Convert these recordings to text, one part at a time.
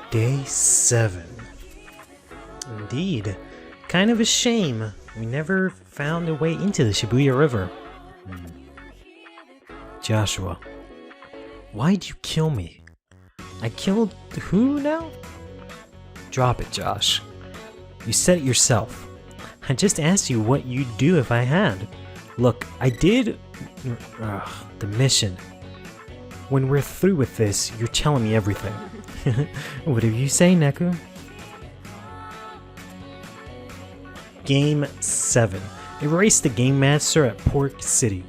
Day 7. Indeed. Kind of a shame. We never found a way into the Shibuya River. Joshua. Why'd you kill me? I killed who now? Drop it, Josh. You said it yourself. I just asked you what you'd do if I had. Look, I did... the mission. When we're through with this, you're telling me everything. Whatever you say, Neku. Game 7. Erase the Game Master at Pork City.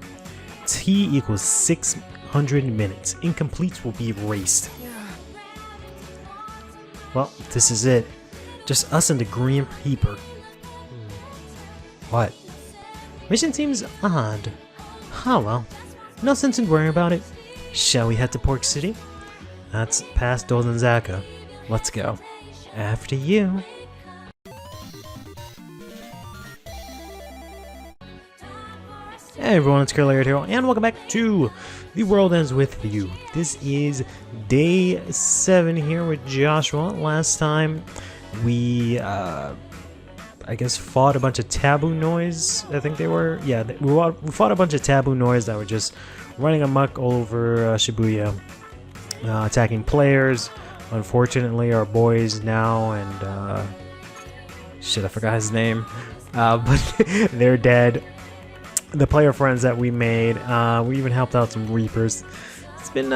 T equals 600 minutes. Incompletes will be erased. Well, this is it. Just us and the Grim Reaper. What? Mission seems odd. Oh well. No sense in worrying about it. Shall we head to Pork City? That's past Dozenzaka. Let's go. After you. Hey everyone, it's CurlyHairedHero, and welcome back to The World Ends With You. This is Day 7 here with Joshua. Last time we, I guess, fought a bunch of taboo noise, I think they were. Yeah, we fought a bunch of taboo noise that were just running amok all over Shibuya, attacking players. Unfortunately, our boys now and, shit, I forgot his name, but they're dead. The player friends that we made, we even helped out some Reapers. It's been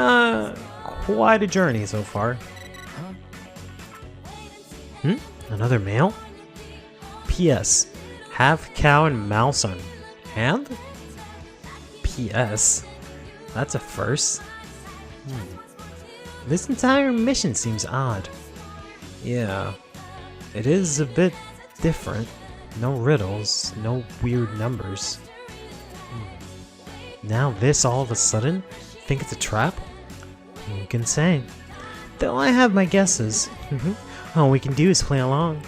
quite a journey so far. Another mail? P.S. Have cow and mouse on hand? P.S. That's a first. This entire mission seems odd. Yeah, it is a bit different. No riddles, no weird numbers. Now this all of a sudden? Think it's a trap? Who can say? Though I have my guesses. All we can do is play along.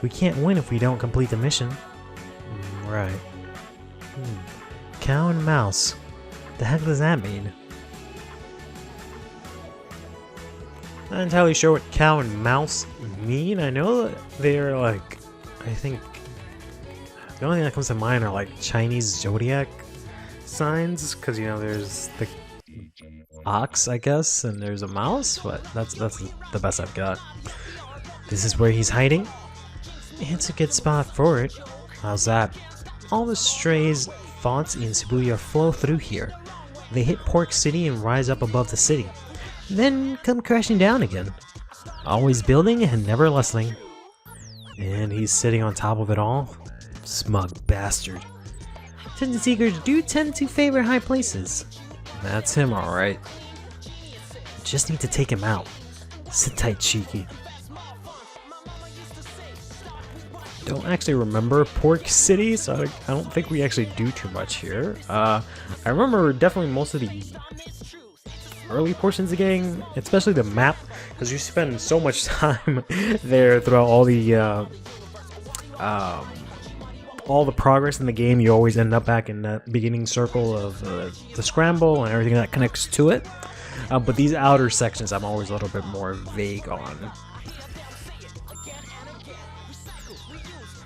We can't win if we don't complete the mission. Right. Cow and mouse. The heck does that mean? Not entirely sure what cow and mouse mean. I know that they're like, I think the only thing that comes to mind are like Chinese zodiac signs, because you know there's the ox, I guess, and there's a mouse, but that's the best I've got. This is where he's hiding. It's a good spot for it. How's that? All the strays thoughts in Shibuya flow through here. They hit Pork City and rise up above the city, then come crashing down again. Always building and never lessening. And he's sitting on top of it all. Smug bastard. Attention seekers do tend to favor high places. That's him, alright. Just need to take him out. Sit tight, cheeky. Don't actually remember Pork City, so I don't think we actually do too much here. I remember definitely most of the early portions of the game, especially the map, because you spend so much time there throughout all the progress in the game. You always end up back in that beginning circle of the scramble and everything that connects to it. But these outer sections I'm always a little bit more vague on.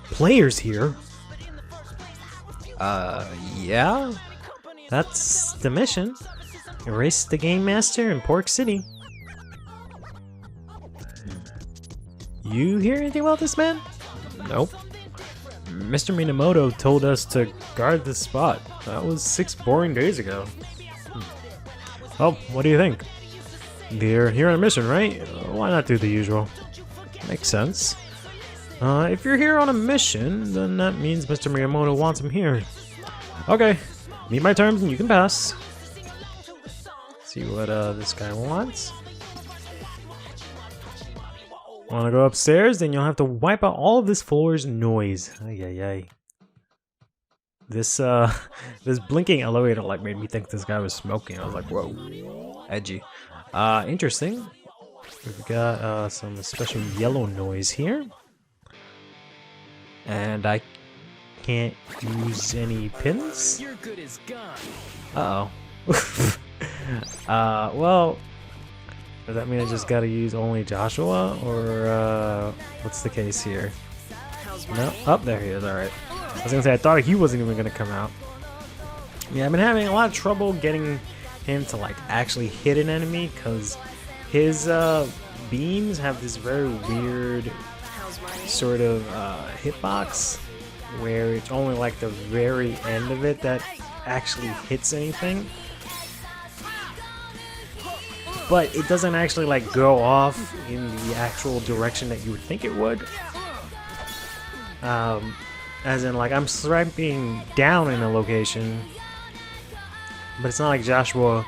Players here? Yeah? That's the mission. Erase the Game Master in Pork City. You hear anything about this man? Nope. Mr. Minamoto told us to guard this spot. That was 6 boring days ago. Well, what do you think? They're here on a mission, right? Why not do the usual? Makes sense. If you're here on a mission, then that means Mr. Minamoto wants him here. Okay, meet my terms and you can pass. See what this guy wants. Want to go upstairs? Then you'll have to wipe out all of this floor's noise. Ay ay ay. This this blinking elevator light made me think this guy was smoking. I was like, whoa, edgy. Interesting. We've got some special yellow noise here, and I can't use any pins. Uh oh. Well, Does that mean I just gotta use only Joshua, or what's the case here? No, up there he is. All right. I was gonna say I thought he wasn't even gonna come out. Yeah, I've been having a lot of trouble getting him to like actually hit an enemy because his beams have this very weird sort of hitbox where it's only like the very end of it that actually hits anything, but it doesn't actually like go off in the actual direction that you would think it would. As in, like, I'm swiping down in a location, but it's not like Joshua,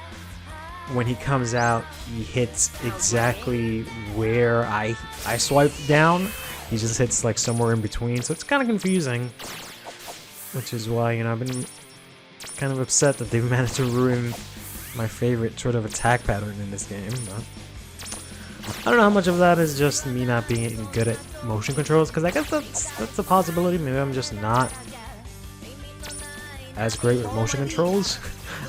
when he comes out, he hits exactly where I swipe down. He just hits like somewhere in between, so it's kind of confusing. Which is why, you know, I've been kind of upset that they've managed to ruin my favorite sort of attack pattern in this game. But I don't know how much of that is just me not being good at motion controls, because I guess that's a possibility. Maybe I'm just not as great with motion controls.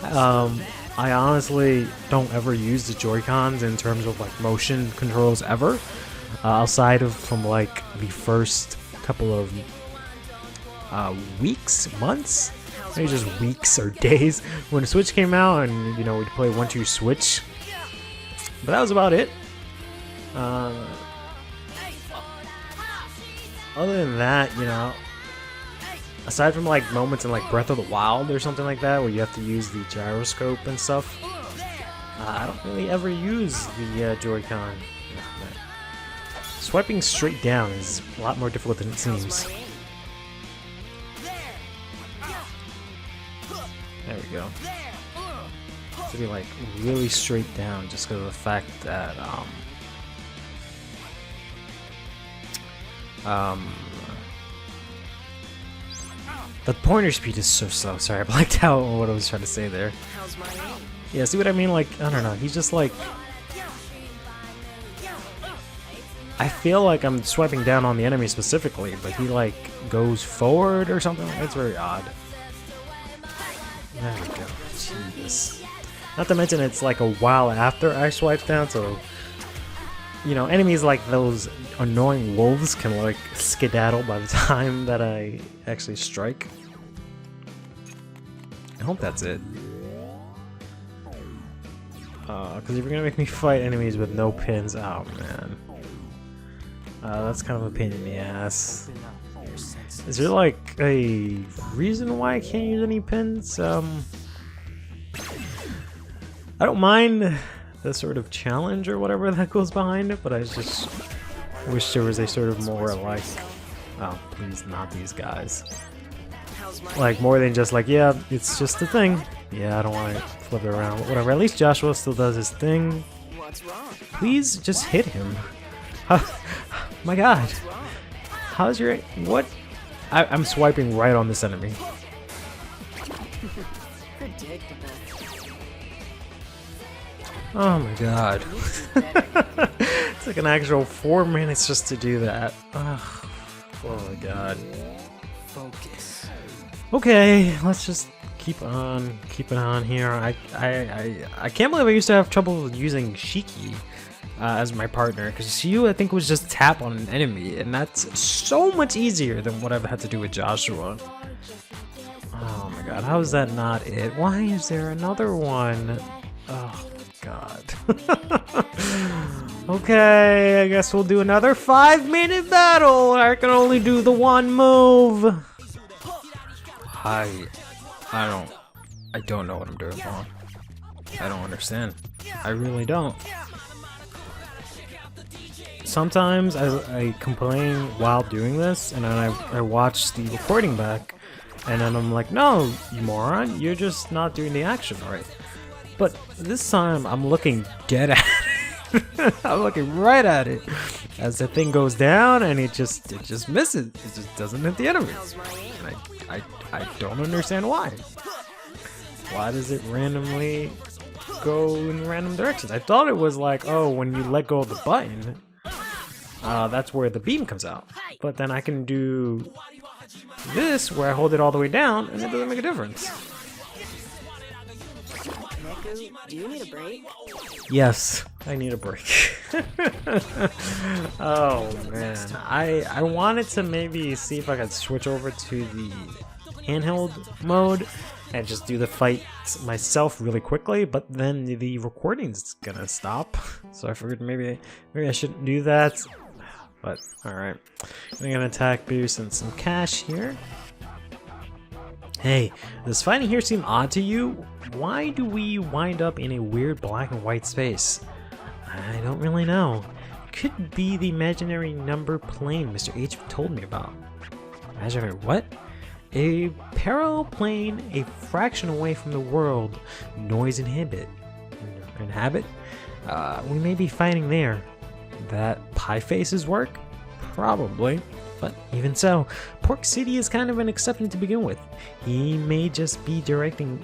I honestly don't ever use the Joy-Cons in terms of like motion controls ever, outside of from like the first couple of weeks, months, maybe just weeks or days when the Switch came out, and you know, we'd play 1-2 Switch, but that was about it. Other than that, you know, aside from like moments in like Breath of the Wild or something like that where you have to use the gyroscope and stuff, I don't really ever use the Joy-Con. Swiping straight down is a lot more difficult than it seems. There we go. To be like really straight down just because of the fact that the pointer speed is so slow. Sorry, I blanked out on what I was trying to say there. Yeah, see what I mean? Like, I don't know. He's just like... I feel like I'm swiping down on the enemy specifically, but he like goes forward or something. It's very odd. There we go. Jesus. Not to mention it's like a while after I swipe down, so... You know, enemies like those annoying wolves can like skedaddle by the time that I actually strike. I hope that's it. Because if you're gonna make me fight enemies with no pins, oh man. That's kind of a pain in the ass. Is there like a reason why I can't use any pins? I don't mind the sort of challenge or whatever that goes behind it, but I just wish there was a sort of more like, oh please not these guys, like more than just like, yeah, it's just a thing, yeah, I don't want to flip it around, but whatever. At least Joshua still does his thing. Please just hit him. My god, how's your what? I'm swiping right on this enemy. Oh my god. It's like an actual 4 minutes just to do that. Ugh. Oh my god. Focus. Okay, let's just keep on keeping on here. I can't believe I used to have trouble using Shiki as my partner, because you, I think, was just tap on an enemy, and that's so much easier than what I've had to do with Joshua. Oh my god, how is that not it? Why is there another one? Oh god. Okay, I guess we'll do another 5-minute battle. I can only do the one move. I don't know what I'm doing wrong. I don't understand. I really don't. Sometimes I complain while doing this, and then I watch the recording back, and then I'm like, no, you moron, you're just not doing the action right. But this time, I'm looking dead at it. I'm looking right at it as the thing goes down, and it just misses. It just doesn't hit the enemy. And I don't understand why. Why does it randomly go in random directions? I thought it was like, oh, when you let go of the button, that's where the beam comes out. But then I can do this where I hold it all the way down, and it doesn't make a difference. Do you need a break? Yes, I need a break. Oh man, I wanted to maybe see if I could switch over to the handheld mode and just do the fight myself really quickly, but then the recording's gonna stop. So I figured maybe I shouldn't do that. But alright, I'm gonna attack boost and some cash here. Hey, does fighting here seem odd to you? Why do we wind up in a weird black and white space? I don't really know. Could be the imaginary number plane Mr. H told me about. Imaginary what? A parallel plane a fraction away from the world noise inhabit. We may be fighting there. That Pie Face's work? Probably. But even so, Pork City is kind of an exception to begin with. He may just be directing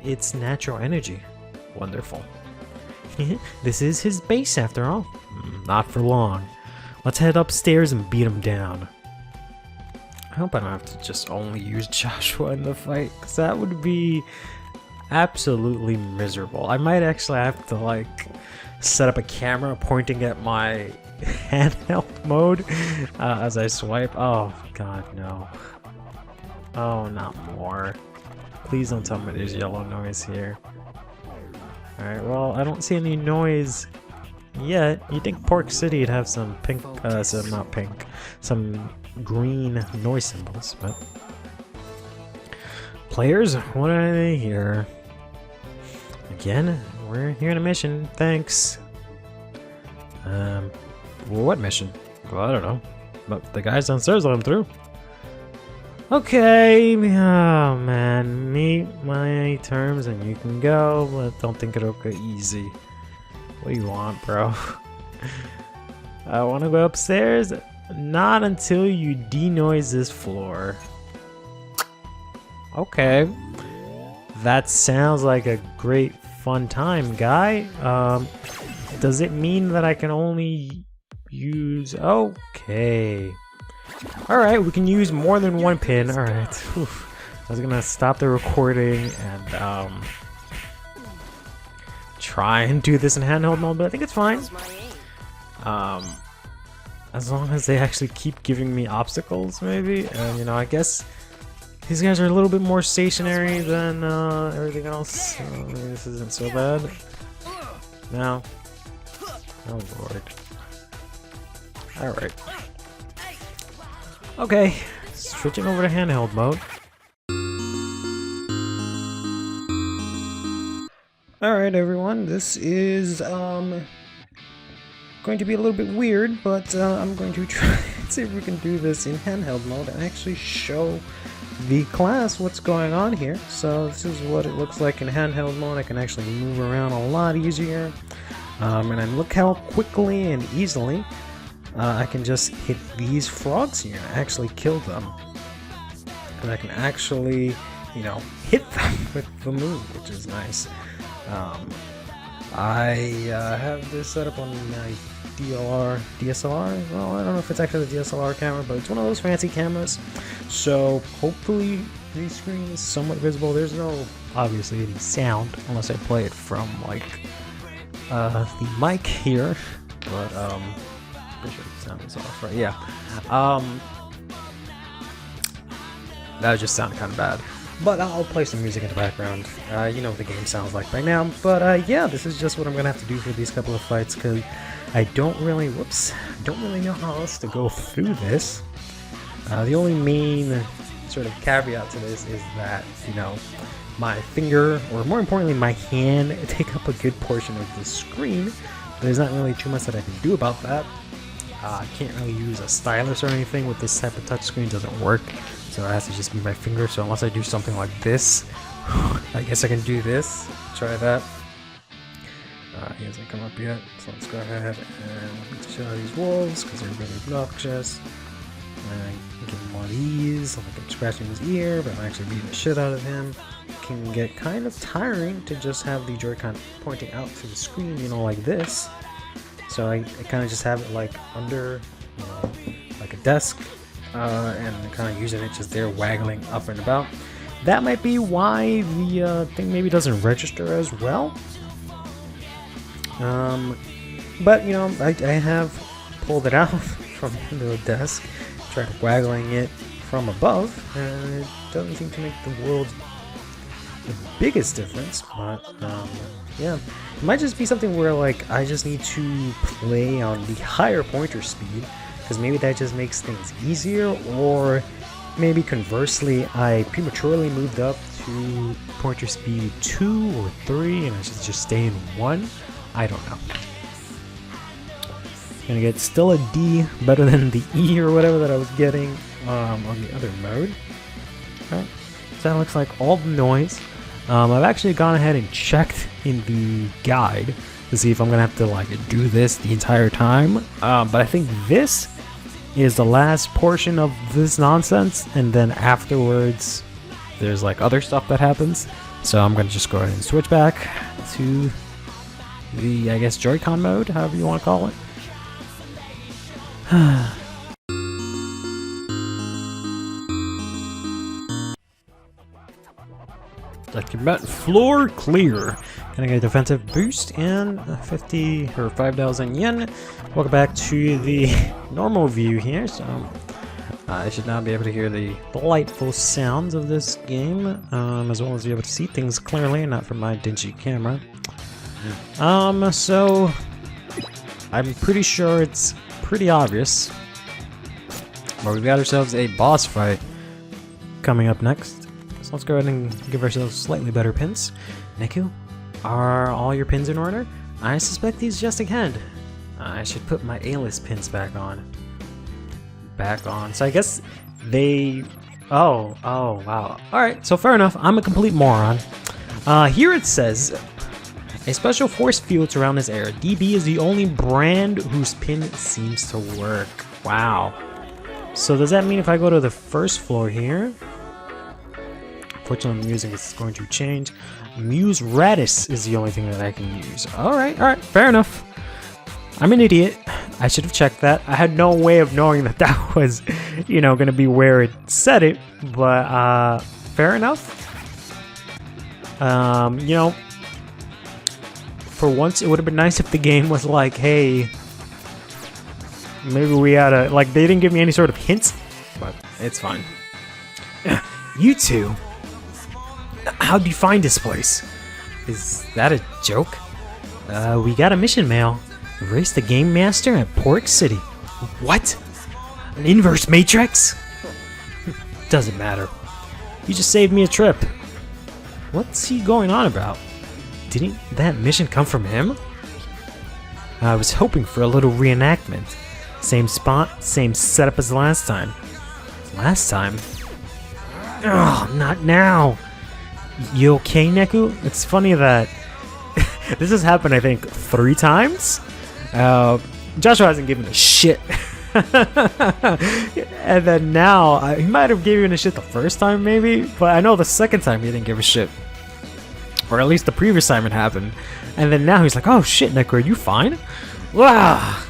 its natural energy. Wonderful. This is his base after all. Not for long. Let's head upstairs and beat him down. I hope I don't have to just only use Joshua in the fight, because that would be absolutely miserable. I might actually have to like set up a camera pointing at my handheld mode as I swipe. Oh god, no. Oh, not more. Please don't tell me there's yellow noise here. Alright, well, I don't see any noise yet. You'd think Pork City would have some pink, not pink, some green noise symbols, but... Players, what are they here? Again, we're here on a mission, thanks. What mission? Well, I don't know. But the guys downstairs let him through. Okay, oh man, meet my terms and you can go, but don't think it'll go easy. What do you want, bro? I want to go upstairs? Not until you denoise this floor. Okay. That sounds like a great fun time, guy. Does it mean that I can only use... Okay. Alright, we can use more than one pin. Alright. I was gonna stop the recording and try and do this in handheld mode, but I think it's fine. As long as they actually keep giving me obstacles, maybe. And you know, I guess these guys are a little bit more stationary than everything else. Maybe this isn't so bad. No. Oh lord. Alright. Okay, switching over to handheld mode. Alright everyone, this is going to be a little bit weird, but I'm going to try and see if we can do this in handheld mode and actually show the class what's going on here. So this is what it looks like in handheld mode. I can actually move around a lot easier. And then look how quickly and easily I can just hit these frogs here and actually kill them. And I can actually, you know, hit them with the move, which is nice. I have this set up on my DSLR. Well, I don't know if it's actually the DSLR camera, but it's one of those fancy cameras. So hopefully the screen is somewhat visible. There's no, obviously, any sound unless I play it from like the mic here. But pretty sure the sound is off, right? Yeah. That just sounded kind of bad. But I'll play some music in the background. You know what the game sounds like by now. But yeah, this is just what I'm gonna have to do for these couple of fights because I don't really, don't really know how else to go through this. The only main sort of caveat to this is that, you know, my finger, or more importantly, my hand, take up a good portion of the screen. There's not really too much that I can do about that. I can't really use a stylus or anything with this type of touchscreen. It doesn't work. So it has to just be my finger. So unless I do something like this, I guess I can do this. Try that. He hasn't come up yet. So let's go ahead and beat the shit out of these wolves because they're really obnoxious. And give him one of these. Like I'm scratching his ear, but I'm actually beating the shit out of him. It can get kind of tiring to just have the Joy-Con pointing out to the screen, you know, like this. So I kind of just have it like under, you know, like a desk, and kind of using it just there, waggling up and about. that might be why the thing maybe doesn't register as well. But you know, I have pulled it out from the desk, tried waggling it from above, and it doesn't seem to make the world the biggest difference. But yeah, it might just be something where like I just need to play on the higher pointer speed, because maybe that just makes things easier, or maybe conversely I prematurely moved up to pointer speed 2 or 3 and I should just stay in 1. I don't know. Gonna get still a D, better than the E or whatever that I was getting on the other mode. Okay. So that looks like all the noise. I've actually gone ahead and checked in the guide to see if I'm gonna have to like do this the entire time. But I think this is the last portion of this nonsense, and then afterwards there's like other stuff that happens. So I'm gonna just go ahead and switch back to the, I guess, Joy-Con mode, however you want to call it. Like your bet, floor clear. Gonna get a defensive boost and 50 or 5,000 yen. Welcome back to the normal view here. So I should now be able to hear the delightful sounds of this game, as well as be able to see things clearly, not from my dingy camera. So I'm pretty sure it's pretty obvious, but we've got ourselves a boss fight coming up next. So let's go ahead and give ourselves slightly better pins. Neku, are all your pins in order? I suspect he's just ahead. I should put my A-list pins back on. So I guess they... Oh, wow. Alright, so fair enough. I'm a complete moron. Here it says, a special force field surrounds this area. DB is the only brand whose pin seems to work. Wow. So does that mean if I go to the first floor here... Fortunately, the music is going to change. Muse Radis is the only thing that I can use. Alright, fair enough. I'm an idiot. I should have checked that. I had no way of knowing that that was, you know, gonna be where it said it, but, fair enough. You know, for once, it would have been nice if the game was like, hey, maybe we had a, like, they didn't give me any sort of hints, but it's fine. You two? How'd you find this place? Is that a joke? We got a mission mail. Race the Game Master at Pork City. What? An inverse matrix? Doesn't matter. You just saved me a trip. What's he going on about? Didn't that mission come from him? I was hoping for a little reenactment. Same spot, same setup as last time. Last time? Ugh, not now. You okay, Neku? It's funny that this has happened, I think, 3 times. Joshua hasn't given a shit. And then now, he might have given a shit the first time, maybe, but I know the second time he didn't give a shit. Or at least the previous time it happened. And then now he's like, oh shit, Neku, are you fine? Wow.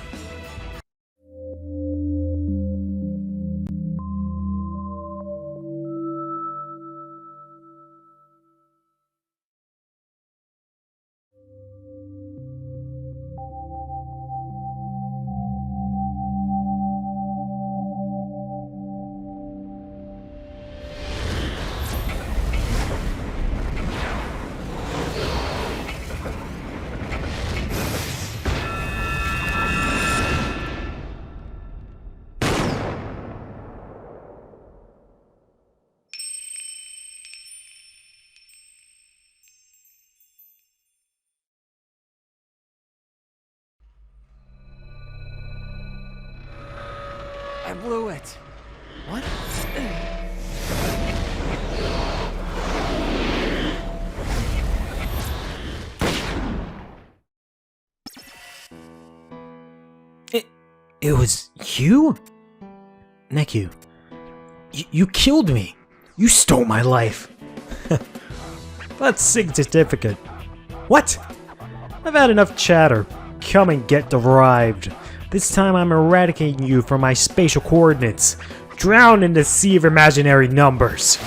I blew it. What? It was you? Neku, you killed me. You stole my life. Let's sig certificate. What? I've had enough chatter. Come and get derived. This time I'm eradicating you from my spatial coordinates. Drown in the sea of imaginary numbers.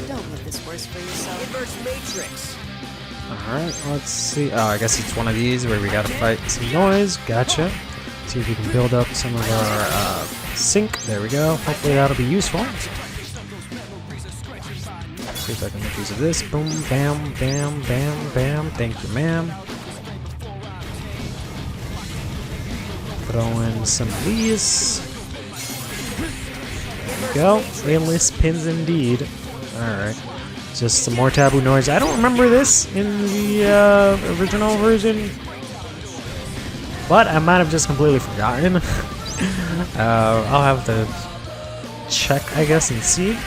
Don't make this worse for yourself. Inverse matrix. Alright, let's see. Oh, I guess it's one of these where we gotta fight some noise. Gotcha. See if we can build up some of our sync. There we go. Hopefully that'll be useful. See if I can make use of this. Boom, bam, bam, bam, bam. Thank you, ma'am. Throw in some of these. There we go. Endless pins indeed. Alright. Just some more taboo noise. I don't remember this in the original version, but I might have just completely forgotten. I'll have to check, I guess, and see.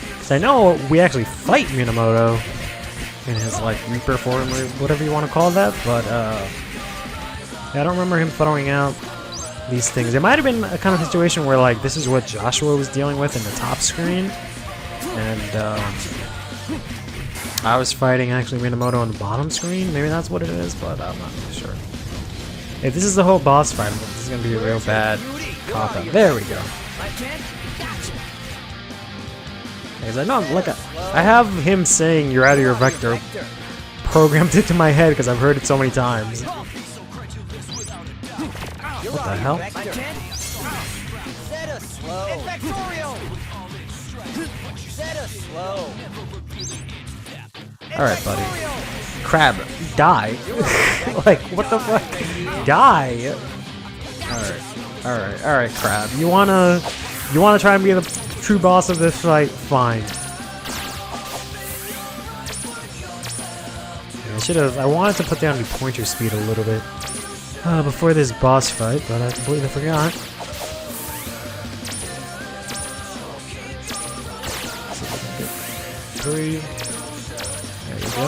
Because I know we actually fight Minamoto in his, like, Reaper form or whatever you want to call that, but yeah, I don't remember him throwing out these things. It might have been a kind of situation where, like, this is what Joshua was dealing with in the top screen, and I was fighting actually Minamoto on the bottom screen. Maybe that's what it is, but I'm not really sure. If this is the whole boss fight, this is gonna be a real bad cop-out. There we go. Because I know, like, I have him saying "you're out of your vector" programmed into my head because I've heard it so many times. What the hell? Alright, buddy. Crab, die. Like, what the fuck? Die! Alright, Crab. You wanna try and be the true boss of this fight? Fine. I wanted to put down the pointer speed a little bit before this boss fight, but I completely forgot. Three. There you go.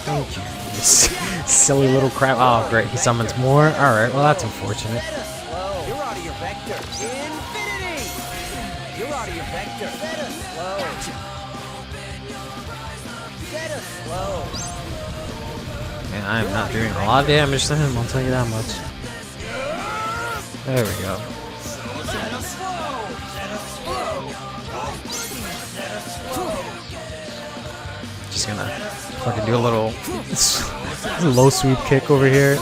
Thank you. Silly little crap. Oh, great. He summons more. Alright, well, that's unfortunate. You're out of your vector. Infinity! You're out of your vector. Set us slow. Set us slow. Man, I am not doing a lot of damage to him, I'll tell you that much. There we go. Just gonna fucking do a little low sweep kick over here.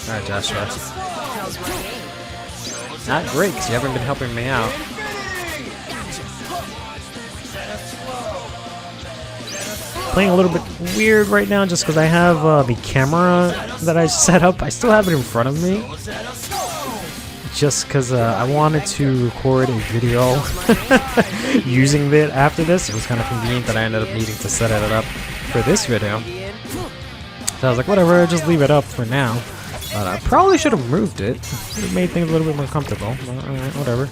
Alright, Joshua. Not great, because you haven't been helping me out. Playing a little bit weird right now just because I have the camera that I set up. I still have it in front of me. Just because I wanted to record a video using it after this. It was kind of convenient that I ended up needing to set it up for this video. So I was like, whatever, I'll just leave it up for now. But I probably should have moved it. It would have made things a little bit more comfortable. Alright, whatever.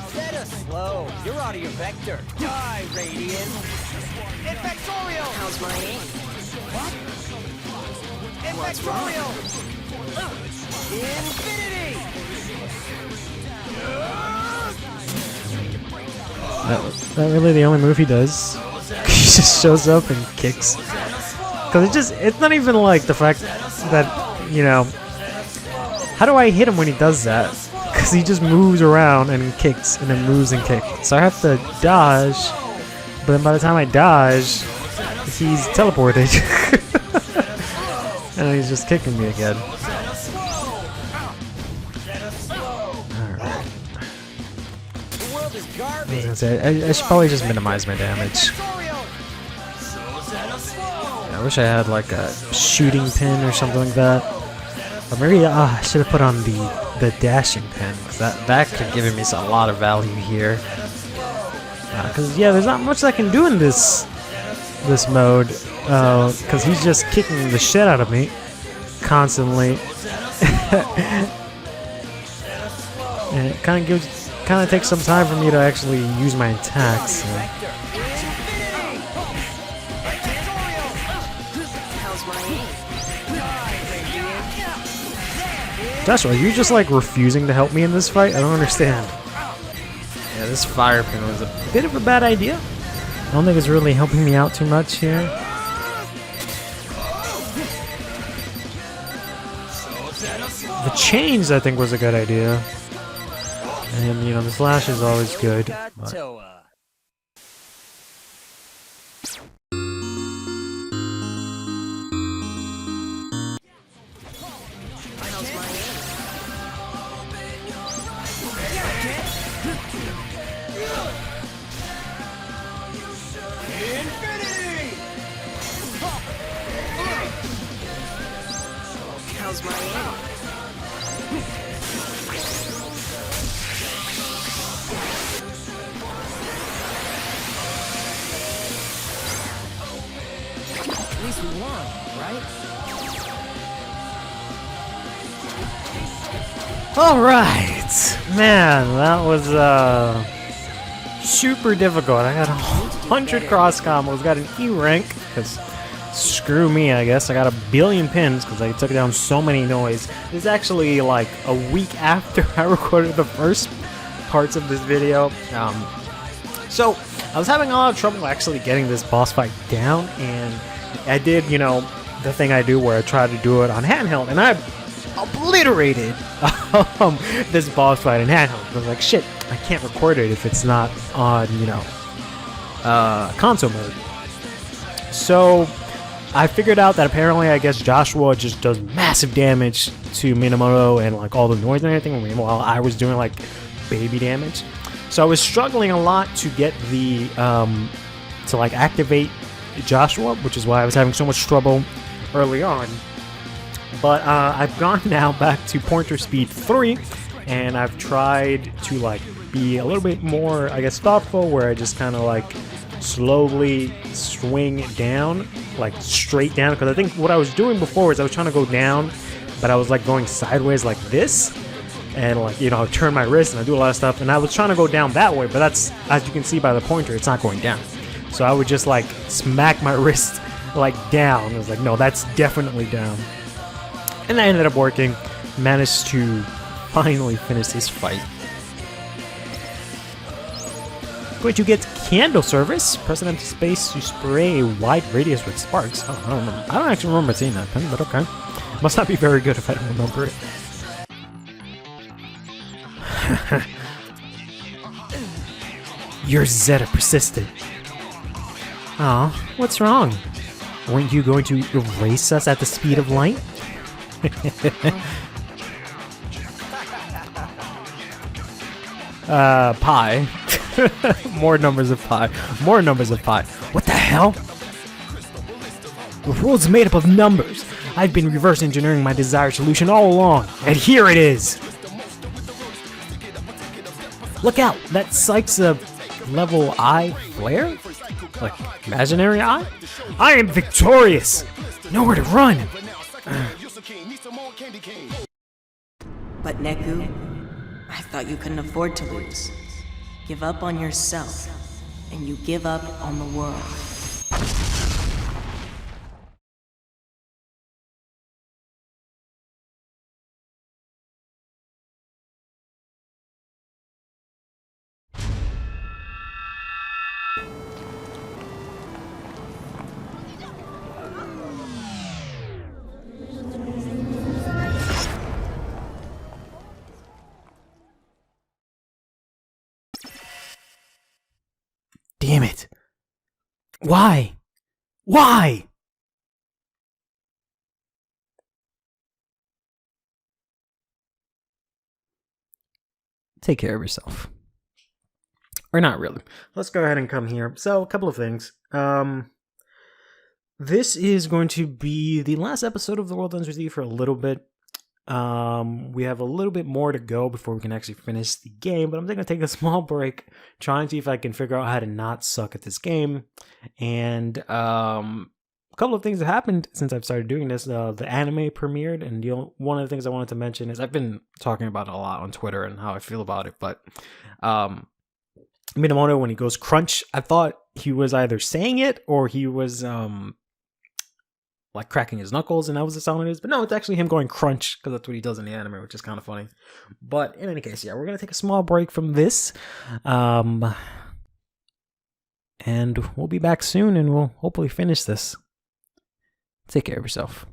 Set us slow. You're out of your vector. Die, Radiant. Infectorial! How's my aim? What? Infectorial! Infinity! That really the only move he does. He just shows up and kicks. Because it's not even like the fact that, you know, how do I hit him when he does that? Because he just moves around and kicks and then moves and kicks. So I have to dodge, but then by the time I dodge, he's teleported. And he's just kicking me again. I was gonna say, I should probably just minimize my damage. I wish I had like a shooting pin or something like that. Or maybe I should have put on the dashing pin, because that could have given me a lot of value here. Because yeah, there's not much I can do in this mode, because he's just kicking the shit out of me constantly. And it kind of gives kind of takes some time for me to actually use my attacks. So. How's my aim? Joshua, are you just like refusing to help me in this fight? I don't understand. Yeah, this fire pin was a bit of a bad idea. I don't think it's really helping me out too much here. The chains, I think, was a good idea. And, you know, the slash is always good. But... How's my aim? At least we won, right? Alright! Man, that was super difficult. I got 100 cross combos, got an E rank, because screw me, I guess. I got a billion pins because I took down so many noise. This is actually like a week after I recorded the first parts of this video. So I was having a lot of trouble actually getting this boss fight down, and I did, you know, the thing I do where I try to do it on handheld, and I obliterated this boss fight in handheld. I was like, shit, I can't record it if it's not on, you know, console mode. So I figured out that apparently, I guess, Joshua just does massive damage to Minamoto and like all the noise and everything, meanwhile I was doing like baby damage. So I was struggling a lot to get the to like activate Joshua, which is why I was having so much trouble early on. But I've gone now back to pointer speed 3, and I've tried to like be a little bit more, I guess, thoughtful, where I just kind of like slowly swing down, like straight down, because I think what I was doing before is I was trying to go down, but I was like going sideways like this, and like, you know, I turn my wrist and I do a lot of stuff, and I was trying to go down that way, but that's, as you can see by the pointer, it's not going down. So I would just like smack my wrist like down. I was like, no, that's definitely down. And that ended up working. Managed to finally finish this fight. Going to get candle service. Press an empty space to spray a wide radius with sparks. Oh, I don't remember. I don't actually remember seeing that pen, but okay. Must not be very good if I don't remember it. Your Zeta persisted. Aw, what's wrong? Weren't you going to erase us at the speed of light? Pi. More numbers of pi. More numbers of pi. What the hell? The world's made up of numbers. I've been reverse engineering my desired solution all along, and here it is. Look out! That psych's a level I flare? Like imaginary eye? I am victorious! Nowhere to run! But Neku, I thought you couldn't afford to lose. Give up on yourself, and you give up on the world. Damn it. Why? Why? Take care of yourself. Or not really. Let's go ahead and come here. So, a couple of things. This is going to be the last episode of The World Ends With You for a little bit. We have a little bit more to go before we can actually finish the game, but I'm going to take a small break, try and see if I can figure out how to not suck at this game, and a couple of things that happened since I've started doing this. The anime premiered, and one of the things I wanted to mention is I've been talking about it a lot on Twitter and how I feel about it, but Minamoto, when he goes crunch, I thought he was either saying it or he was like cracking his knuckles, and that was the sound it is. But no, it's actually him going crunch, because that's what he does in the anime, which is kind of funny. But in any case, yeah, we're gonna take a small break from this, and we'll be back soon, and we'll hopefully finish this. Take care of yourself.